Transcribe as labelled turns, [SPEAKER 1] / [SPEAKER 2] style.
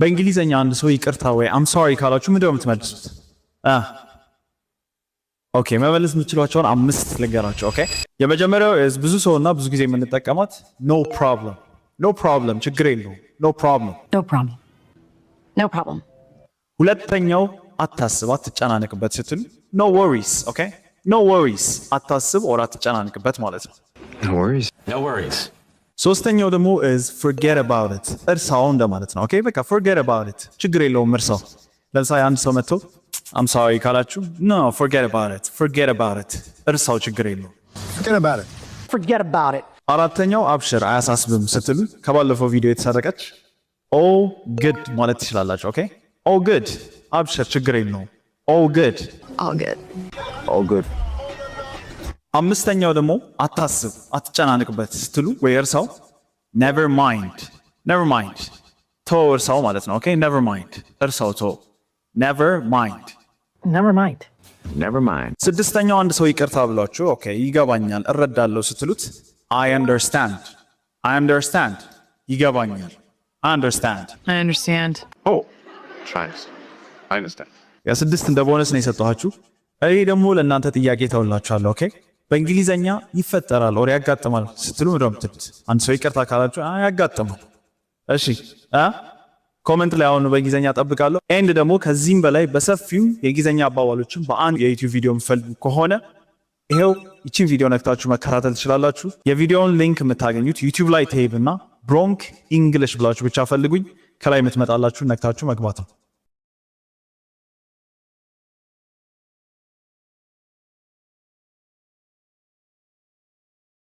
[SPEAKER 1] በእንግሊዘኛ አንድ ሰው ይቅርታ ወይ I'm sorry ካላችሁ ምንድነው የምትመልሱት? ኦኬ መመለስ የምትችሏቸውን 5 ልንገራችሁ። ኦኬ የመጀመሪያው ብዙ ሰውና ብዙ ጊዜ የምንጠቀማት no problem no problem ችግር የለውም no problem
[SPEAKER 2] no problem no problem።
[SPEAKER 1] ሁለተኛው አታስብ አትጨናነቅበት ስትሉ no worries ኦኬ no worries አታስብ or አትጨናነቅበት ማለት ነው።
[SPEAKER 3] no worries
[SPEAKER 4] no worries።
[SPEAKER 1] ሶስተኛው ደግሞ is forget about it እርሳው እንደማለት ነው። ኦኬ በቃ forget about it ችግር የለውም እርሳው። ለምሳሌ አንድ ሰው መጥቶ I'm sorry ካላችሁ no forget about it እርሳው ችግር የለውም
[SPEAKER 2] forget about it።
[SPEAKER 1] አራተኛው አብሽር አያሳስብም ስትሉ ከባለፈው ቪዲዮ የተሰረቀች all good ማለት ትችላላችሁ። ኦኬ all good አብሽር ችግር የለውም all good
[SPEAKER 3] all good።
[SPEAKER 1] አምስተኛው ደግሞ አታስብ አትጨናነቅበት ስትሉ ወይ እርሳው never mind ተው እርሳው ማለት ነው። ኦኬ never mind እርሳው ተው never mind። ስድስተኛው አንድ ሰው ይቅርታ ብሏችሁ ኦኬ ይገባኛል እረዳለሁ ስትሉት I understand ይገባኛል I understand
[SPEAKER 3] oh thanks I understand።
[SPEAKER 1] ያ ስድስት እንደ ቦነስ ነው የሰጠኋችሁ። እኔ ደግሞ ለእናንተ ጥያቄ ተውላችኋለሁ። ኦኬ በእንግሊዘኛ ይፈጠራል ኦር ያጋጥማል ስትሉ ምንድነው የምትሉት? አንድ ሰው ይቅርታ ካላችሁ ያጋጥማል። እሺ ኮሜንት ላይ አሁን በእንግሊዘኛ ጠብቃለሁ። ኤንድ ደግሞ ከዚህም በላይ በሰፊው የእንግሊዘኛ አባባሎችን በአንድ የዩቲዩብ ቪዲዮ የምትፈልጉ ከሆነ ይሄው ይቺን ቪዲዮ ነክታችሁ መከታተል ትችላላችሁ። የቪዲዮውን ሊንክ የምታገኙት ዩቲዩብ ላይ ትሄዱና ብሮንክ ኢንግሊሽ ብላችሁ ብቻ ፈልጉኝ። ከላይ የምትመጣላችሁ ነክታችሁ መግባት ነው።